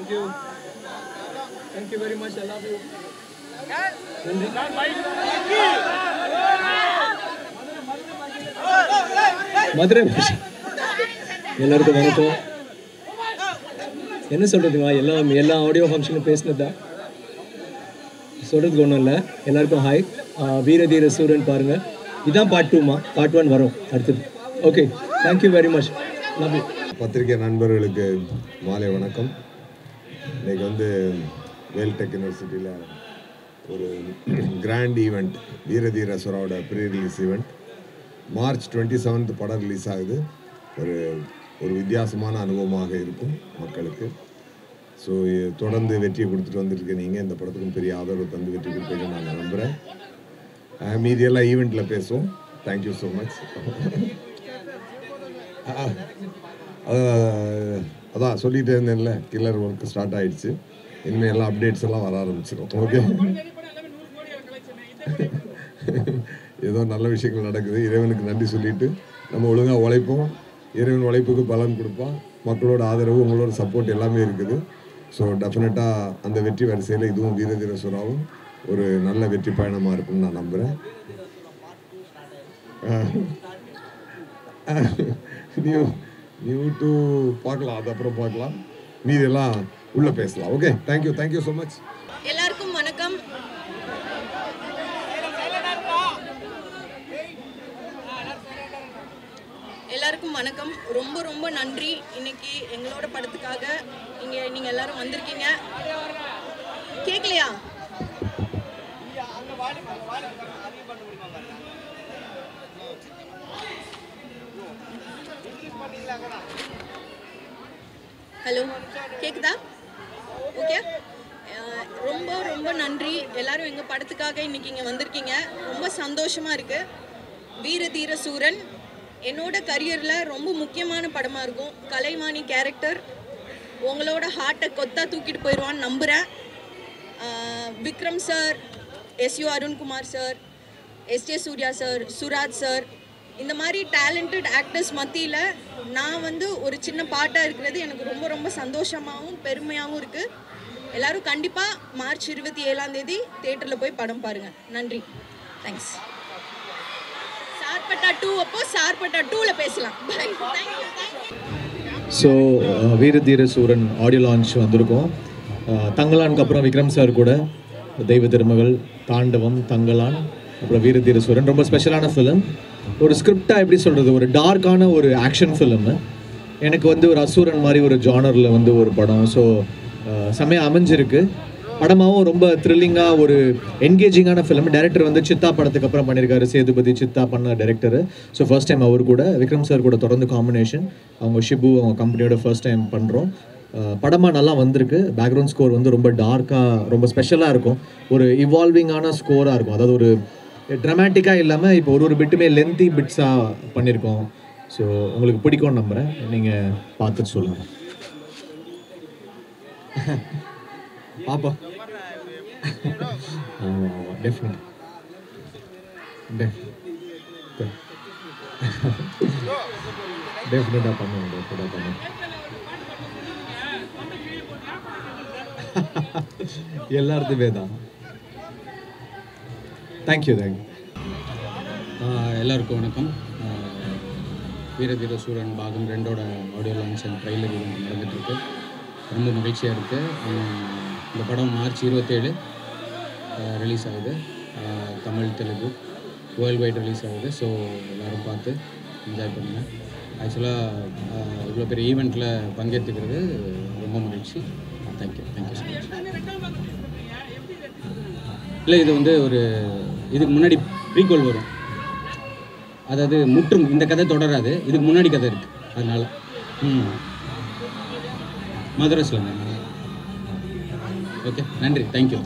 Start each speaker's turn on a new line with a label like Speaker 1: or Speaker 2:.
Speaker 1: Thank you. Thank you very much. I love you. Madurai பாஷை எல்லாருக்கும் வணக்கம். என்ன சொல்கிறதுங்க, எல்லா ஆடியோ ஃபங்க்ஷனும் பேசினதா சொல்கிறதுக்கு ஒன்றும் இல்லை. எல்லாருக்கும் ஹாய். வீரதீர சூரன் பாருங்கள். இதுதான் பார்ட் 2மா, பார்ட் 1 வரும் அடுத்தது. Okay, thank you very much. Love you.
Speaker 2: பத்திரிகை நண்பர்களுக்கு மாலை வணக்கம். இன்றைக்கி வந்து வேல்டெக் யூனிவர்சிட்டியில் ஒரு கிராண்ட் ஈவெண்ட், வீரதீர சூராவோட ப்ரீ ரிலீஸ் ஈவெண்ட். மார்ச் 27 படம் ரிலீஸ் ஆகுது. ஒரு வித்தியாசமான அனுபவமாக இருக்கும் மக்களுக்கு. ஸோ தொடர்ந்து வெற்றியை கொடுத்துட்டு வந்துருக்கு. நீங்கள் இந்த படத்துக்கும் பெரிய ஆதரவு தந்து வெற்றி கொடுப்பீங்கன்னு நான் நம்புகிறேன். மீதியெல்லாம் ஈவெண்ட்டில் பேசுவோம். Thank you so much. அதான் சொல்லிகிட்டே இருந்தேன்ல, கில்லர் ஒர்க் ஸ்டார்ட் ஆகிடுச்சு. இனிமேல் எல்லாம் அப்டேட்ஸ் எல்லாம் வர ஆரம்பிச்சிடும். ஓகே, ஏதோ நல்ல விஷயங்கள் நடக்குது. இறைவனுக்கு நன்றி சொல்லிட்டு நம்ம ஒழுங்காக உழைப்போம். இறைவன் உழைப்புக்கு பலன் கொடுப்பான். மக்களோட ஆதரவு, உங்களோட சப்போர்ட் எல்லாமே இருக்குது. ஸோ டெஃபினட்டாக அந்த வெற்றி வரிசையில் இதுவும் வீரதீர சூராவும் ஒரு நல்ல வெற்றி பயணமாக இருக்கும்னு நான் நம்புகிறேன். நியூ டூ பார்க்கலாம், அது அப்புறம் பார்க்கலாம். மீதெல்லாம் உள்ளே பேசலாம். Okay, thank you so much.
Speaker 3: எல்லாருக்கும் வணக்கம். எல்லாருக்கும் வணக்கம். ரொம்ப ரொம்ப நன்றி. இன்னைக்கு எங்களோட படத்துக்காக நீங்க எல்லாரும் வந்திருக்கீங்க. கேட்கலையா? ஹலோ, கேக்குதா? ஓகே, ரொம்ப ரொம்ப நன்றி. எல்லாரும் எங்கள் படத்துக்காக இன்னைக்கு இங்கே வந்திருக்கீங்க. ரொம்ப சந்தோஷமாக இருக்குது. வீரதீர சூரன் என்னோட கரியரில் ரொம்ப முக்கியமான படமாக இருக்கும். கலைவாணி கேரக்டர் உங்களோட ஹார்ட்டை கொத்தா தூக்கிட்டு போயிடுவான்னு நம்புகிறேன். Vikram sir, SU Arunkumar sir, SJ Surya sir, Suraj sir, இந்த மாதிரி டேலண்டட் ஆக்டர்ஸ் மத்தியில் நான் வந்து ஒரு சின்ன பாட்டாக இருக்கிறது எனக்கு ரொம்ப ரொம்ப சந்தோஷமாகவும் பெருமையாகவும் இருக்குது. எல்லோரும் கண்டிப்பாக மார்ச் 27 தியேட்டரில் போய் படம் பாருங்கள். நன்றி, தேங்க்ஸ். சார்பட்டா 2 அப்போ சார்பட்டா 2ல் பேசலாம்.
Speaker 1: ஸோ வீரதீர சூரன் ஆடியோ லான்ச் வந்திருக்கோம். தங்கலானுக்கு அப்புறம் விக்ரம் சார் கூட தெய்வ திருமகள், தாண்டவம், தங்கலான், அப்புறம் வீரதீர சூரன் ரொம்ப ஸ்பெஷலான ஃபிலிம். ஒரு ஸ்கிரிப்டாக எப்படி சொல்கிறது, ஒரு டார்க்கான ஒரு ஆக்ஷன் ஃபிலிம். எனக்கு வந்து ஒரு அசூரன் மாதிரி ஒரு ஜானரில் வந்து ஒரு படம். ஸோ செம்மையாக அமைஞ்சிருக்கு. படமாகவும் ரொம்ப த்ரில்லிங்காக ஒரு என்கேஜிங்கான ஃபிலிம். டைரக்டர் வந்து சித்தா படத்துக்கு அப்புறம் பண்ணியிருக்காரு. சேதுபதி சித்தா பண்ண டைரக்டர். ஸோ ஃபர்ஸ்ட் டைம் அவர் கூட விக்ரம் சார் கூட தொடர்ந்து காம்பினேஷன். அவங்க ஷிபு அவங்க கம்பெனியோட ஃபர்ஸ்ட் டைம் பண்ணுறோம். படமாக நல்லா வந்திருக்கு. பேக்ரவுண்ட் ஸ்கோர் வந்து ரொம்ப டார்க்காக ரொம்ப ஸ்பெஷலாக இருக்கும். ஒரு இவால்விங்கான ஸ்கோராக இருக்கும். அதாவது ஒரு ட்ராமேட்டிக்காக இல்லாமல் இப்போ ஒரு பிட்டுமே லென்த்தி பிட்ஸாக பண்ணியிருக்கோம். ஸோ உங்களுக்கு பிடிக்கும்னு நம்புகிறேன். நீங்கள் பார்த்துட்டு சொல்லுங்கள். பாப்பா டெஃபினட் டெஃபினட்டாக பண்ணுவேன். எல்லாருக்குமே தான். தேங்க்யூ.
Speaker 4: எல்லாருக்கும் வணக்கம். வீரதீர சூரன் பாகம் 2ஓட ஆடியோ லான்ச் அண்ட் ட்ரெய்லர் நடந்துகிட்ருக்கு. ரொம்ப மகிழ்ச்சியாக இருக்குது. இந்த படம் மார்ச் 27 ரிலீஸ் ஆகுது. Tamil, Telugu world wide release ஆகுது. ஸோ எல்லோரும் பார்த்து என்ஜாய் பண்ணுங்கள். ஆக்சுவலாக இவ்வளோ பெரிய ஈவெண்ட்டில் பங்கேற்றுக்கிறது ரொம்ப மகிழ்ச்சி. Thank you so much. இல்லை, இது வந்து ஒரு இதுக்கு முன்னாடி ப்ரீக்வல் வரும். அதாவது முற்றும் இந்த கதை தொடராது. இதுக்கு முன்னாடி கதை இருக்குது. அதனால் மதுரை சொல்லுங்கள். ஓகே, நன்றி. தேங்க்யூ.